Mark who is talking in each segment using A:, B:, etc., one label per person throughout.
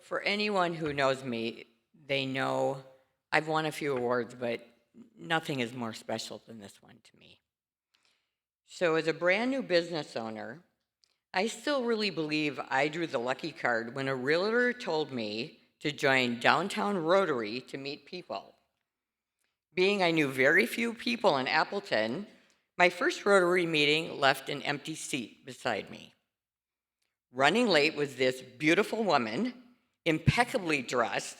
A: for anyone who knows me, they know I've won a few awards, but nothing is more special than this one to me. So, as a brand new business owner, I still really believe I drew the lucky card when a realtor told me to join Downtown Rotary to meet people. Being I knew very few people in Appleton, my first Rotary meeting left an empty seat beside me. Running late was this beautiful woman, impeccably dressed,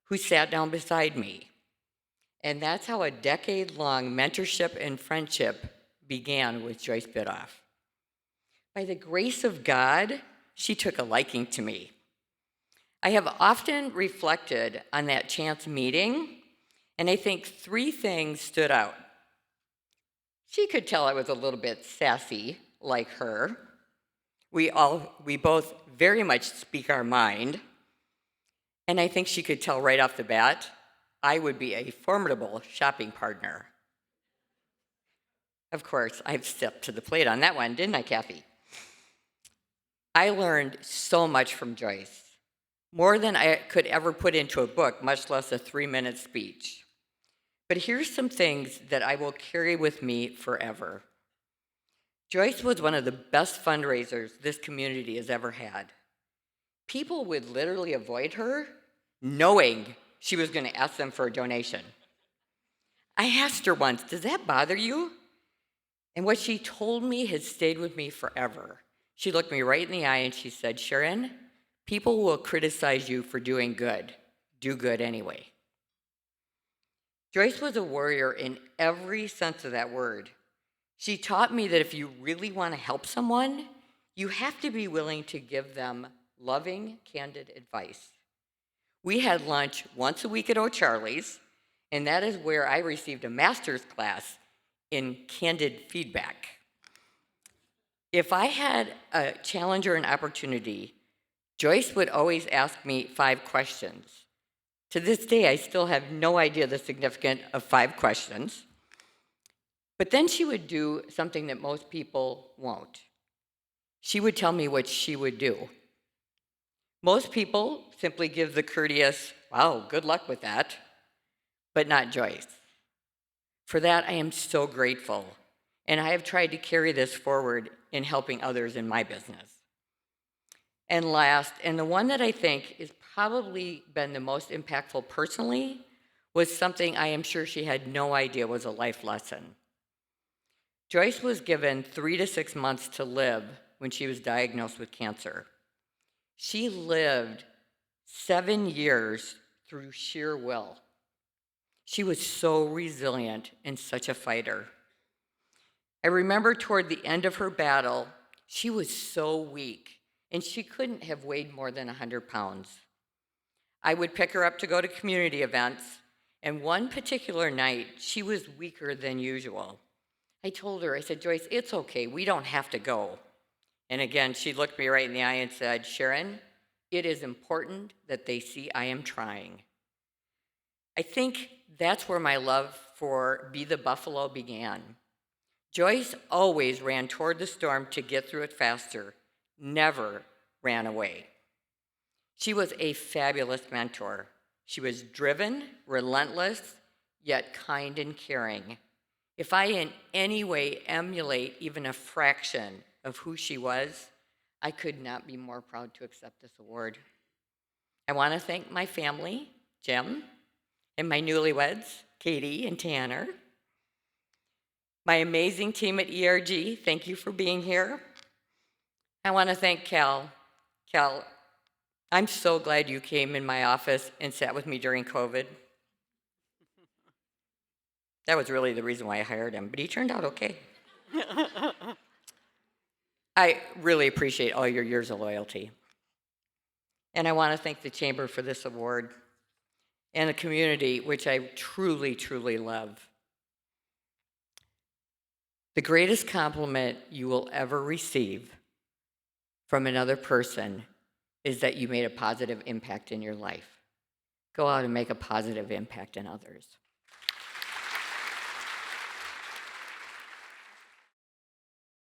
A: who sat down beside me. And that's how a decade-long mentorship and friendship began with Joyce Bidoff. By the grace of God, she took a liking to me. I have often reflected on that chance meeting, and I think three things stood out. She could tell I was a little bit sassy, like her. We both very much speak our mind, and I think she could tell right off the bat I would be a formidable shopping partner. Of course, I've stepped to the plate on that one, didn't I, Kathy? I learned so much from Joyce, more than I could ever put into a book, much less a 3-minute speech. But here's some things that I will carry with me forever. Joyce was one of the best fundraisers this community has ever had. People would literally avoid her, knowing she was going to ask them for a donation. I asked her once, "Does that bother you?" And what she told me has stayed with me forever. She looked me right in the eye and she said, "Sharon, people will criticize you for doing good. Do good anyway." Joyce was a warrior in every sense of that word. She taught me that if you really want to help someone, you have to be willing to give them loving, candid advice. We had lunch once a week at O'Charlie's, and that is where I received a master's class in candid feedback. If I had a challenge or an opportunity, Joyce would always ask me 5 questions. To this day, I still have no idea the significance of 5 questions. But then she would do something that most people won't. She would tell me what she would do. Most people simply give the courteous, "Wow, good luck with that," but not Joyce. For that, I am so grateful, and I have tried to carry this forward in helping others in my business. And last, and the one that I think has probably been the most impactful personally, was something I am sure she had no idea was a life lesson. Joyce was given 3 to 6 months to live when she was diagnosed with cancer. She lived 7 years through sheer will. She was so resilient and such a fighter. I remember toward the end of her battle, she was so weak, and she couldn't have weighed more than 100 pounds. I would pick her up to go to community events, and one particular night, she was weaker than usual. I told her, I said, "Joyce, it's okay, we don't have to go." And again, she looked me right in the eye and said, "Sharon, it is important that they see I am trying." I think that's where my love for Be the Buffalo began. Joyce always ran toward the storm to get through it faster, never ran away. She was a fabulous mentor. She was driven, relentless, yet kind and caring. If I in any way emulate even a fraction of who she was, I could not be more proud to accept this award. I want to thank my family, Jim, and my newlyweds, Katie and Tanner. My amazing team at ERG, thank you for being here. I want to thank Cal. Cal, I'm so glad you came in my office and sat with me during COVID. That was really the reason why I hired him, but he turned out okay. I really appreciate all your years of loyalty. And I want to thank the Chamber for this award and the community, which I truly, truly love. The greatest compliment you will ever receive from another person is that you made a positive impact in your life. Go out and make a positive impact in others.